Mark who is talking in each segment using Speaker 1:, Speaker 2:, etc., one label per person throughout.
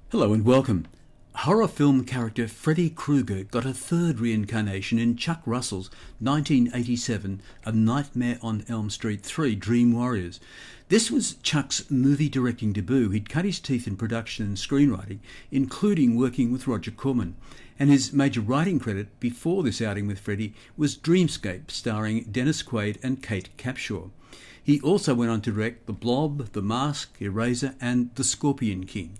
Speaker 1: Hello and welcome. Horror film character Freddy Krueger got a third reincarnation in Chuck Russell's 1987 A Nightmare on Elm Street 3 Dream Warriors. This was Chuck's movie directing debut. He'd cut his teeth in production and screenwriting, including working with Roger Corman. And his major writing credit before this outing with Freddy was Dreamscape, starring Dennis Quaid and Kate Capshaw. He also went on to direct The Blob, The Mask, Eraser and The Scorpion King.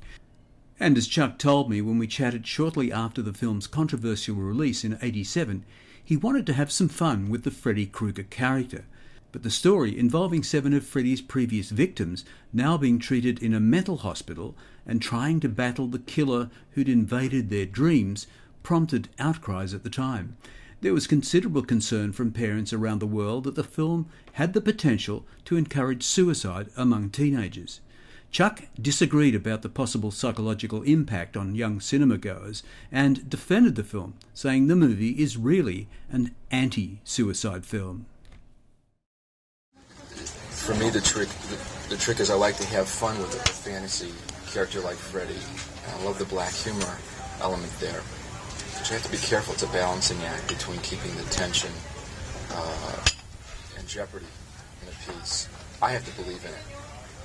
Speaker 1: And as Chuck told me when we chatted shortly after the film's controversial release in '87, he wanted to have some fun with the Freddy Krueger character. But the story, involving 7 of Freddy's previous victims now being treated in a mental hospital and trying to battle the killer who'd invaded their dreams, prompted outcries at the time. There was considerable concern from parents around the world that the film had the potential to encourage suicide among teenagers. Chuck disagreed about the possible psychological impact on young cinemagoers and defended the film, saying the movie is really an anti-suicide film.
Speaker 2: For me, the trick is I like to have fun with a fantasy character like Freddy. And I love the black humor element there. But you have to be careful. It's a balancing act between keeping the tension and jeopardy in a piece. I have to believe in it.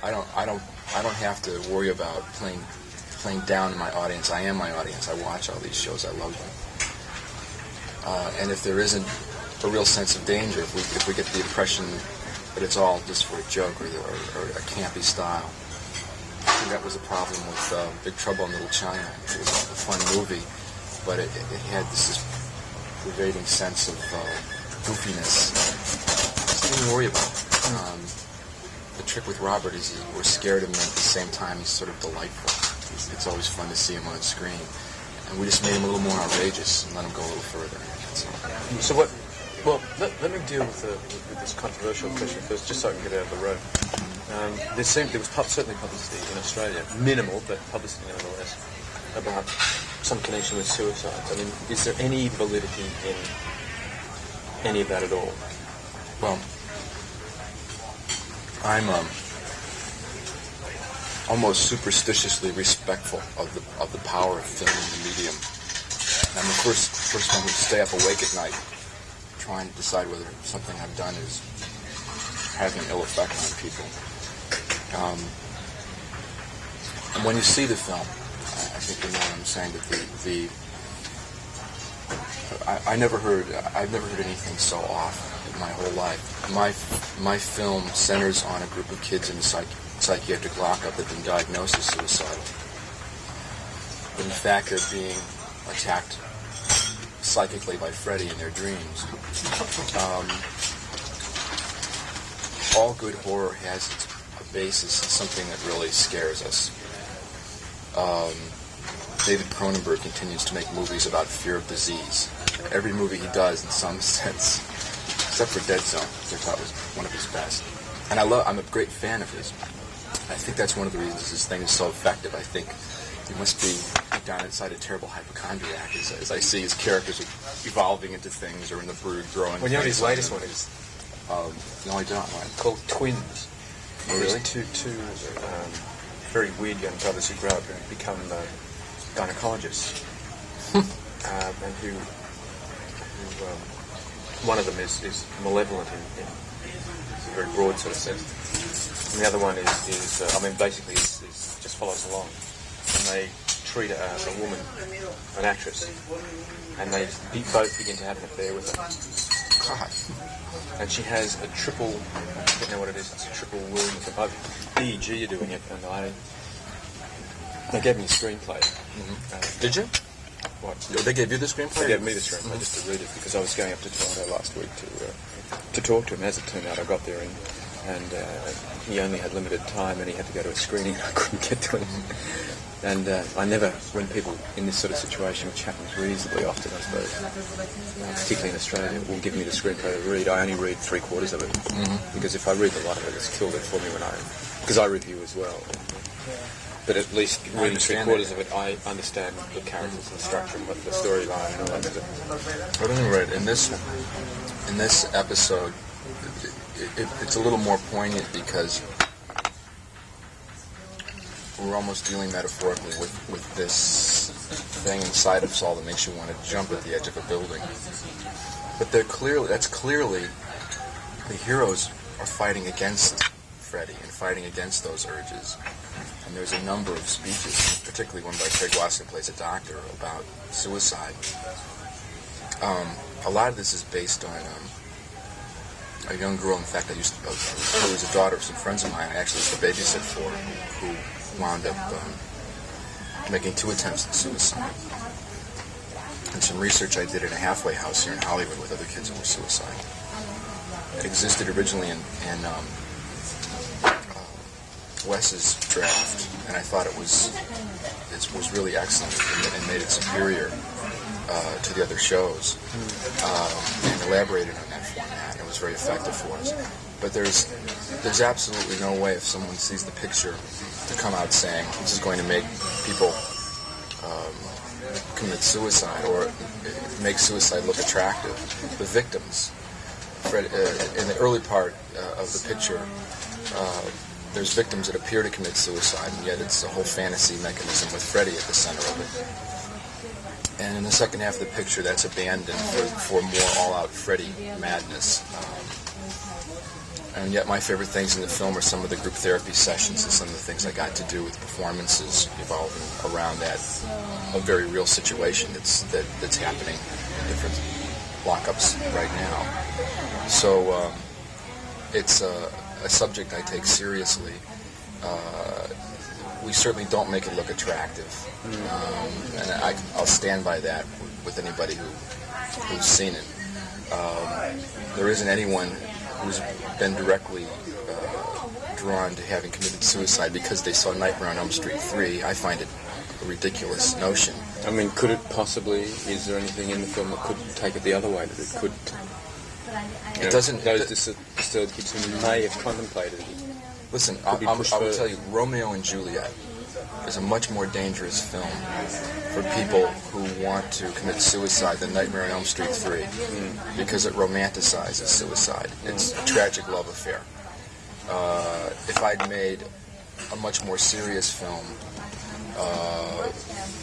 Speaker 2: I don't have to worry about playing down to my audience. I am my audience. I watch all these shows. I love them. And if there isn't a real sense of danger, if we get the impression that it's all just for a joke or a campy style, I think that was a problem with Big Trouble in Little China. It was a fun movie, but it had this pervading sense of goofiness. Just didn't worry about it. The trick with Robert is we're scared of him, and at the same time he's sort of delightful. It's always fun to see him on screen. And we just made him a little more outrageous and let him go a little further.
Speaker 3: So what... Well, let me deal with this controversial question first, just so I can get it out of the road. There was certainly publicity in Australia, minimal, but publicity nevertheless, about some connection with suicides. I mean, is there any validity in any of that at all?
Speaker 2: Well, I'm almost superstitiously respectful of the power of film and the medium. I'm the first one to stay up awake at night trying to decide whether something I've done is having an ill effect on people. And when you see the film, I think you know what I'm saying, that I've never heard anything so off in my whole life. My film centers on a group of kids in a psychiatric lockup that have been diagnosed as suicidal. But in fact, they're being attacked psychically by Freddy in their dreams. All good horror has a basis in something that really scares us. David Cronenberg continues to make movies about fear of disease. Every movie he does, in some sense, except for Dead Zone, which I thought was one of his best. And I'm a great fan of his. I think that's one of the reasons this thing is so effective. I think he must be down inside a terrible hypochondriac as I see his characters evolving into things or in the brood growing.
Speaker 3: Well, you know what his latest one is?
Speaker 2: No, I don't. Right?
Speaker 3: Called Twins.
Speaker 2: Oh, really?
Speaker 3: Two very weird young brothers who grow up and become gynecologists. And who one of them is malevolent in a very broad sort of sense. And the other one is basically just follows along. And they treat a woman, an actress, and they both begin to have an affair with her.
Speaker 2: God.
Speaker 3: And she has a triple, I don't know what it is, it's a triple wound. EEG you're doing it, and they gave me a screenplay.
Speaker 2: Mm-hmm. Did you?
Speaker 3: What?
Speaker 2: They gave you the screenplay?
Speaker 3: They gave me the screenplay just to read it, because I was going up to Toronto last week to talk to him. As it turned out, I got there and he only had limited time and he had to go to a screening. I couldn't get to him. And I never, when people in this sort of situation, which happens reasonably often, I suppose, particularly in Australia, will give me the screenplay to read, I only read 3/4 of it. Mm-hmm. Because if I read a lot of it, it's killed it for me because I review as well. But at least reading 3/4 of it, I understand the characters and the structure and the storyline and all that stuff.
Speaker 2: At any rate, in this episode, it's a little more poignant because we're almost dealing metaphorically with this thing inside of us all that makes you want to jump at the edge of a building. But that's clearly the heroes are fighting against Freddy and fighting against those urges. And there's a number of speeches, particularly one by Craig Wasson, who plays a doctor, about suicide. A lot of this is based on a young girl, in fact, who was a daughter of some friends of mine I actually used to babysit for, who wound up making 2 attempts at suicide. And some research I did in a halfway house here in Hollywood with other kids who were suicidal. It existed originally in Wes's draft, and I thought it was really excellent and made it superior to the other shows, and elaborated on that format. It was very effective for us. But there's absolutely no way, if someone sees the picture, to come out saying this is going to make people commit suicide or make suicide look attractive. The victims, in the early part of the picture, there's victims that appear to commit suicide, and yet it's a whole fantasy mechanism with Freddy at the center of it. And in the second half of the picture, that's abandoned for more all-out Freddy madness. And yet my favorite things in the film are some of the group therapy sessions and some of the things I got to do with performances evolving around that, a very real situation that's happening in different lockups right now. So it's a subject I take seriously. We certainly don't make it look attractive, and I'll stand by that with anybody who's seen it. There isn't anyone who's been directly drawn to having committed suicide because they saw Nightmare on Elm Street 3. I find it a ridiculous notion.
Speaker 3: I mean, could it possibly, is there anything in the film that could take it the other way, that it could...
Speaker 2: It doesn't...
Speaker 3: Those disturbed kids who may have contemplated it.
Speaker 2: Listen, I will tell you, Romeo and Juliet is a much more dangerous film for people who want to commit suicide than Nightmare on Elm Street 3, because it romanticizes suicide. It's a tragic love affair. If I'd made a much more serious film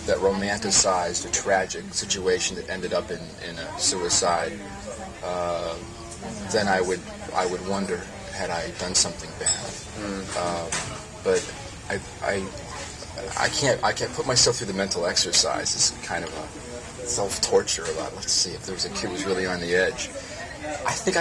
Speaker 2: that romanticized a tragic situation that ended up in a suicide, then I would wonder, had I done something bad? But I can't put myself through the mental exercise. It's kind of a self-torture about, let's see if there was a kid who was really on the edge. I think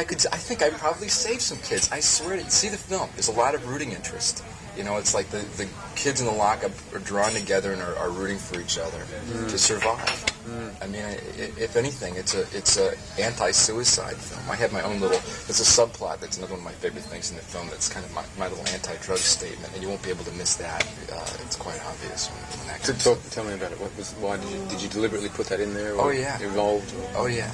Speaker 2: I'd probably save some kids. I swear to you. See the film. There's a lot of rooting interest. You know, it's like the kids in the lockup are drawn together and are rooting for each other to survive. I mean, if anything, it's a anti-suicide film. I have my own little... There's a subplot that's another one of my favorite things in the film that's kind of my little anti-drug statement, and you won't be able to miss that. It's quite obvious when that comes up.
Speaker 3: Tell me about it. Why did you deliberately put that in there? Or
Speaker 2: oh, yeah.
Speaker 3: Evolved?
Speaker 2: Oh, yeah.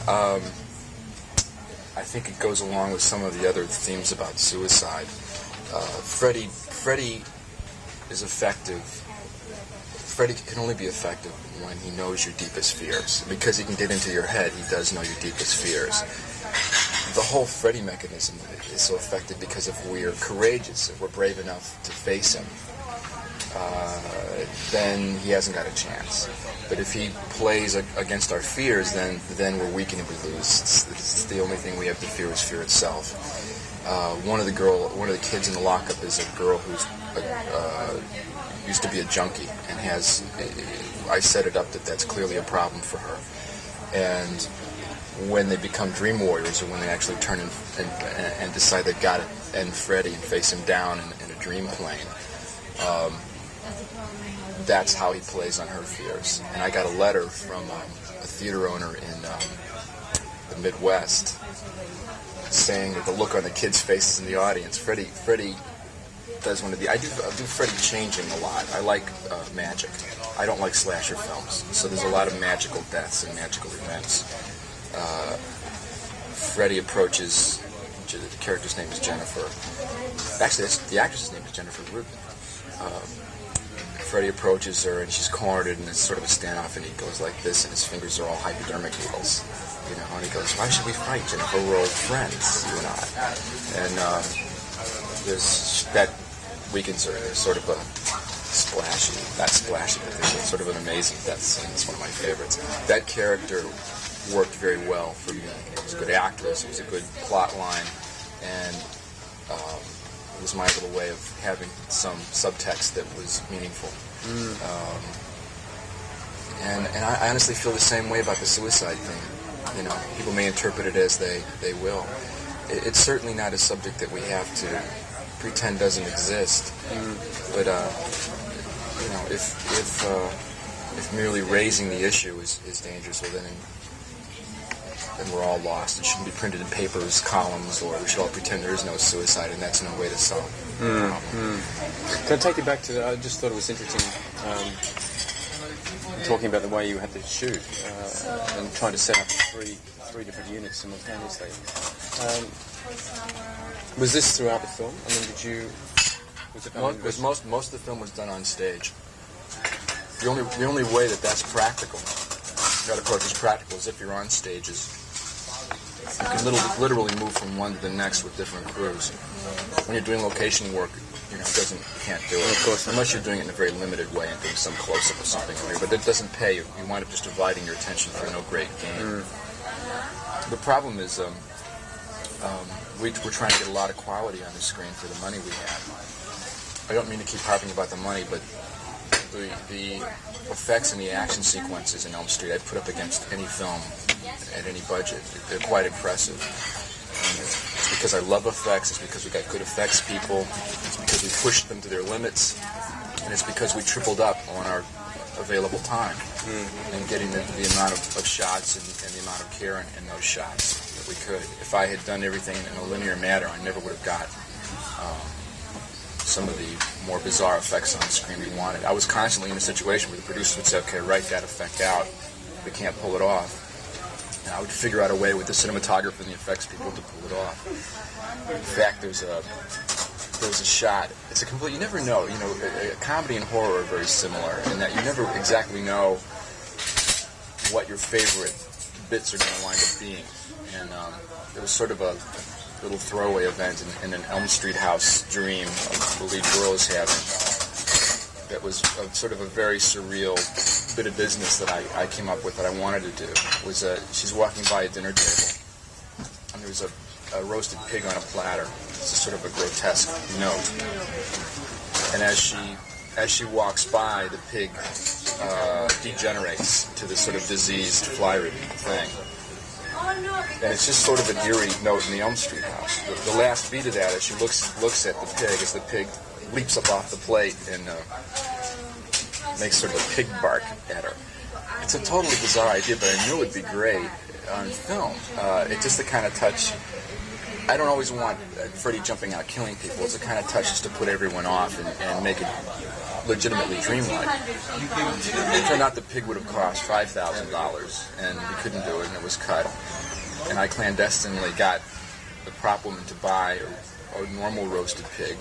Speaker 2: I think it goes along with some of the other themes about suicide. Freddy is effective. Freddy can only be effective when he knows your deepest fears. Because he can get into your head, he does know your deepest fears. The whole Freddy mechanism is so effective because if we're courageous, if we're brave enough to face him, then he hasn't got a chance. But if he plays against our fears, then we're weak and we lose. It's the only thing we have to fear is fear itself. One of the kids in the lockup is a girl who's used to be a junkie and has. I set it up that's clearly a problem for her. And when they become dream warriors, or when they actually turn and decide they've got to end Freddy and face him down in a dream plane, that's how he plays on her fears. And I got a letter from a theater owner in the Midwest saying that the look on the kids' faces in the audience, Freddy does one of the... I do Freddy changing a lot. I like magic. I don't like slasher films. So there's a lot of magical deaths and magical events. Freddy approaches... The character's name is Jennifer. Actually, the actress's name is Jennifer Rubin. Freddy approaches her and she's cornered and it's sort of a standoff and he goes like this and his fingers are all hypodermic needles. You know, and he goes, "Why should we fight, Jennifer? We're old friends, you and I." And that weakens her. There's sort of a splashy, not splashy, but there's sort of an amazing death scene. It's one of my favorites. That character worked very well for me. It was a good actress, it was a good plot line, and it was my little way of having some subtext that was meaningful. And I honestly feel the same way about the suicide thing. You know, people may interpret it as they will. It's certainly not a subject that we have to pretend doesn't exist. But you know, if merely raising the issue is dangerous, well then we're all lost. It shouldn't be printed in papers, columns, or we should all pretend there is no suicide, and that's no way to solve the problem.
Speaker 3: Can I take you back to? I just thought it was interesting. Talking about the way you had to shoot and trying to set up three different units simultaneously. Was this throughout the film? I mean, did you? Was it
Speaker 2: Most of the film was done on stage. The only way that's practical, that approach is practical, is if you're on stages. You can literally move from one to the next with different crews. When you're doing location work, you can't do it. Of course, unless you're doing it in a very limited way and doing some close-up or something. But it doesn't pay you. You wind up just dividing your attention for no great gain. The problem is we're trying to get a lot of quality on the screen for the money we have. I don't mean to keep harping about the money, but the effects and the action sequences in Elm Street I'd put up against any film at any budget. They're quite impressive. And it's because I love effects, it's because we got good effects people, it's because we pushed them to their limits, and it's because we tripled up on our available time and getting the amount of shots and the amount of care in those shots that we could. If I had done everything in a linear manner, I never would have got some of the more bizarre effects on screen we wanted. I was constantly in a situation where the producer would say, okay, write that effect out. We can't pull it off. And I would figure out a way with the cinematographer and the effects people to pull it off. In fact, there's a shot. It's a complete. You never know. You know, a comedy and horror are very similar in that you never exactly know what your favorite bits are going to wind up being. And it was sort of a little throwaway event in an Elm Street house dream the lead girl is having. That was sort of a very surreal bit of business that I came up with that I wanted to do. Was she's walking by a dinner table, and there was a roasted pig on a platter. It's a sort of a grotesque note. And as she walks by, the pig degenerates to this sort of diseased, fly-ridden thing. And it's just sort of an eerie note in the Elm Street house. The last beat of that, as she looks at the pig, as the pig leaps up off the plate and makes sort of a pig bark at her. It's a totally bizarre idea, but I knew it would be great on film. It's just the kind of touch. I don't always want Freddy jumping out killing people. It's the kind of touch just to put everyone off and make it legitimately dreamlike. It turned out the pig would have cost $5,000, and we couldn't do it, and it was cut. And I clandestinely got the prop woman to buy a normal roasted pig.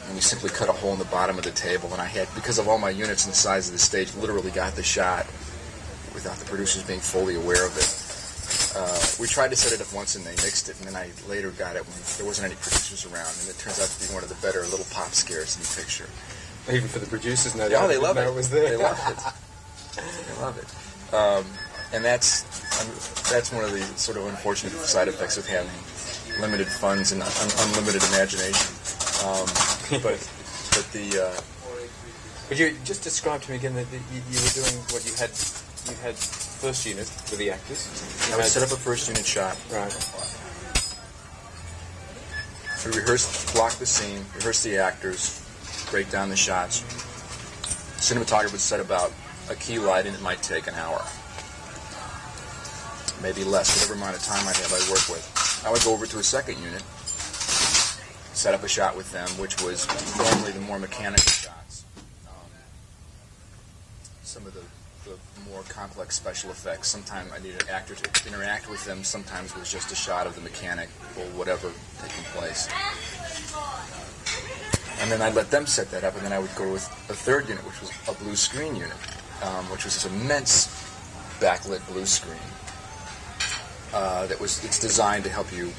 Speaker 2: And we simply cut a hole in the bottom of the table, and I had, because of all my units and the size of the stage, literally got the shot without the producers being fully aware of it. We tried to set it up once and they mixed it, and then I later got it when there wasn't any producers around, and it turns out to be one of the better little pop scares in the picture.
Speaker 3: Even for the producers, no
Speaker 2: doubt.
Speaker 3: Yeah,
Speaker 2: they love it.
Speaker 3: It was there.
Speaker 2: They love it. They love it. And that's one of the sort of unfortunate side effects of having limited funds and unlimited imagination.
Speaker 3: But you just described to me again that you were doing what you had. You had first unit for the actors.
Speaker 2: I would set up a first unit shot.
Speaker 3: Right.
Speaker 2: We rehearsed, block the scene, rehearse the actors, break down the shots. The cinematographer would set about a key light, and it might take an hour. Maybe less, whatever amount of time I have, I work with. I would go over to a second unit, set up a shot with them, which was normally the more mechanical shots. Some of the more complex special effects. Sometimes I needed an actor to interact with them. Sometimes it was just a shot of the mechanic or whatever taking place. And then I'd let them set that up, and then I would go with a third unit, which was a blue screen unit, which was this immense backlit blue screen. It's designed to help you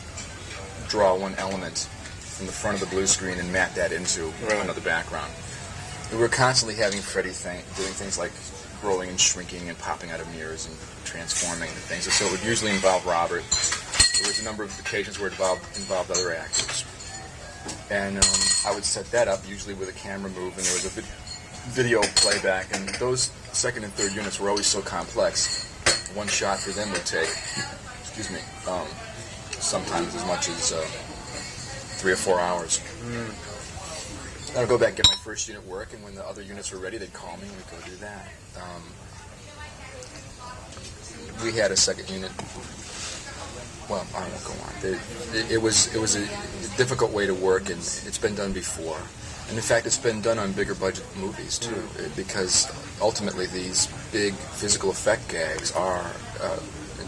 Speaker 2: draw one element from the front of the blue screen and map that into another background. we were constantly having Freddy doing things like growing and shrinking and popping out of mirrors and transforming and things. So it would usually involve Robert. There was a number of occasions where it involved other actors. And I would set that up, usually with a camera move, and there was a video playback. And those second and third units were always so complex. One shot for them would take, sometimes as much as 3 or 4 hours. I'd go back and get my first unit work, and when the other units were ready, they'd call me and we'd go do that. We had a second unit. Well, I won't go on. It was a difficult way to work, and it's been done before. And in fact, it's been done on bigger budget movies too, because ultimately these big physical effect gags are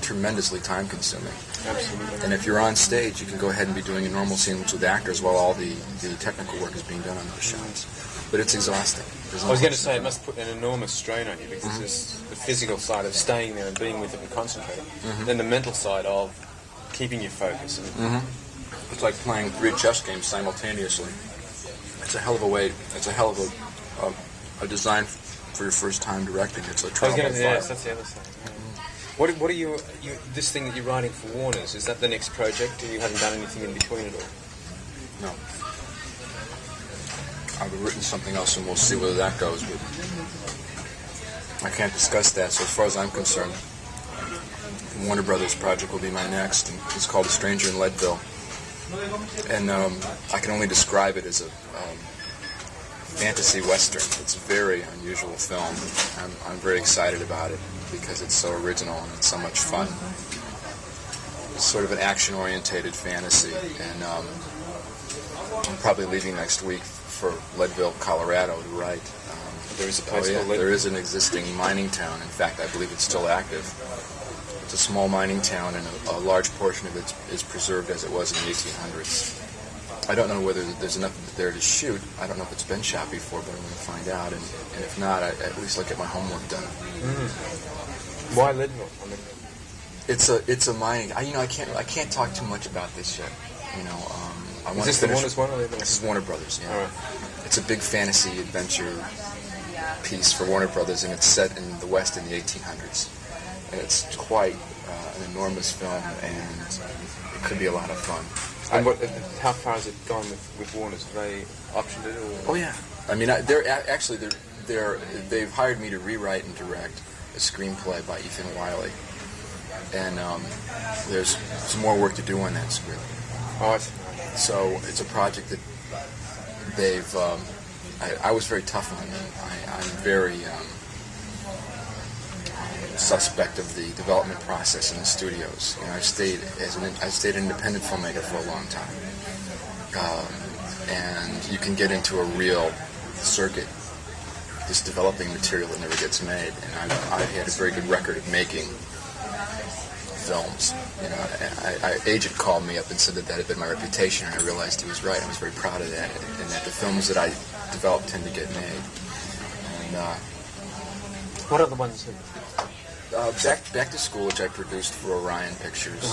Speaker 2: tremendously time consuming.
Speaker 3: Absolutely.
Speaker 2: And if you're on stage, you can go ahead and be doing a normal scene with actors while all the technical work is being done on those shots. But it's exhausting.
Speaker 3: I was going to say it must put an enormous strain on you, because there's the physical side of staying there and being with it and concentrating, then the mental side of keeping your focus. And
Speaker 2: It's like playing 3 chess games simultaneously. It's a hell of a way. It's a hell of a design for your first time directing. It's a trial by fire.
Speaker 3: Yes, that's the other side. What are you? This thing that you're writing for Warner's, is that the next project? You haven't done anything in between at all?
Speaker 2: No. I've written something else, and we'll see whether that goes. But I can't discuss that. So as far as I'm concerned, the Warner Brothers project will be my next. And it's called A Stranger in Leadville, and I can only describe it as a fantasy western. It's a very unusual film. I'm very excited about it because it's so original and it's so much fun. It's sort of an action-orientated fantasy, and I'm probably leaving next week for Leadville, Colorado to write.
Speaker 3: There is a place called Leadville.
Speaker 2: There is an existing mining town. In fact, I believe it's still active. It's a small mining town, and a large portion of it is preserved as it was in the 1800s. I don't know whether there's enough there to shoot. I don't know if it's been shot before, but I'm going to find out. And if not, at least I'll get my homework done.
Speaker 3: Why Leadville?
Speaker 2: It's a mining. I can't talk too much about this yet.
Speaker 3: Is this the Warner's one? Or
Speaker 2: this is Warner Brothers. Yeah.
Speaker 3: All right.
Speaker 2: It's a big fantasy adventure piece for Warner Brothers, and it's set in the West in the 1800s. And it's quite an enormous film, and it could be a lot of fun.
Speaker 3: And how far has it gone with Warner's? Have they optioned it? Or?
Speaker 2: Oh yeah. I mean, they've hired me to rewrite and direct a screenplay by Ethan Wiley, and there's some more work to do on that script.
Speaker 3: Oh,
Speaker 2: so it's a project that they've. I was very tough on them. I'm very suspect of the development process in the studios. I stayed an independent filmmaker for a long time, and you can get into a real circuit just developing material that never gets made. And I've had a very good record of making films. Agent called me up and said that had been my reputation, and I realized he was right. I was very proud of that, and that the films that I developed tend to get made. And
Speaker 3: what are the ones?
Speaker 2: Back to School, which I produced for Orion Pictures.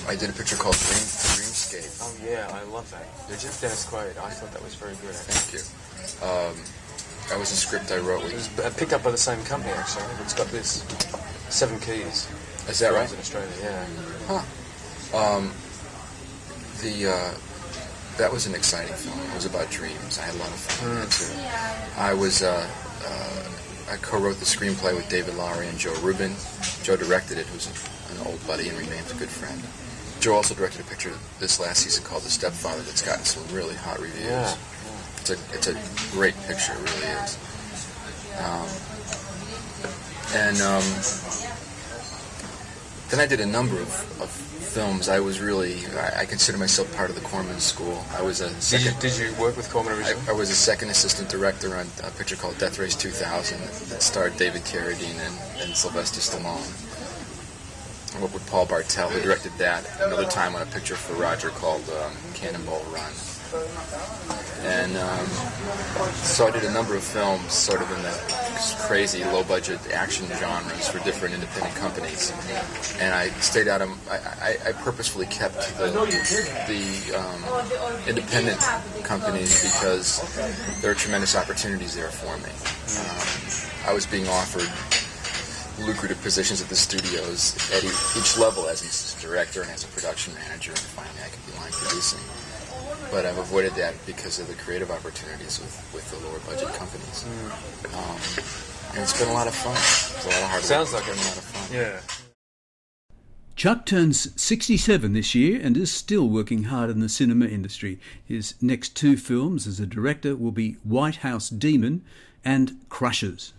Speaker 2: I did a picture called Dreamscape.
Speaker 3: Oh yeah, I love that.
Speaker 2: Did you?
Speaker 3: Dennis Quaid. I thought that was very good.
Speaker 2: Thank you. That was a script I wrote.
Speaker 3: It was picked up by the same company, actually. It's got this 7 keys.
Speaker 2: Is that right?
Speaker 3: In Australia, yeah.
Speaker 2: Huh. That was an exciting film. It was about dreams. I had a lot of fun with it too. I co-wrote the screenplay with David Lowery and Joe Rubin. Joe directed it, who's an old buddy and remains a good friend. Joe also directed a picture this last season called The Stepfather that's gotten some really hot reviews.
Speaker 3: Yeah.
Speaker 2: It's a great picture, it really is. Then I did a number of films. I consider myself part of the Corman school. I was a second.
Speaker 3: Did you work with Corman originally?
Speaker 2: I was a second assistant director on a picture called Death Race 2000 that starred David Carradine and Sylvester Stallone. I worked with Paul Bartel, who directed that. Another time on a picture for Roger called Cannonball Run. And so I did a number of films sort of in the crazy low-budget action genres for different independent companies, and I stayed out of. I purposefully kept the independent companies because there are tremendous opportunities there for me. I was being offered lucrative positions at the studios at each level, as an assistant director and as a production manager, and finally I could be line producing. But I've avoided that because of the creative opportunities with the lower budget companies. And it's been a lot of fun. It's a lot of hard work.
Speaker 3: Sounds like
Speaker 2: a lot of fun.
Speaker 3: Yeah.
Speaker 1: Chuck turns 67 this year and is still working hard in the cinema industry. His next two films as a director will be White House Demon and Crushers.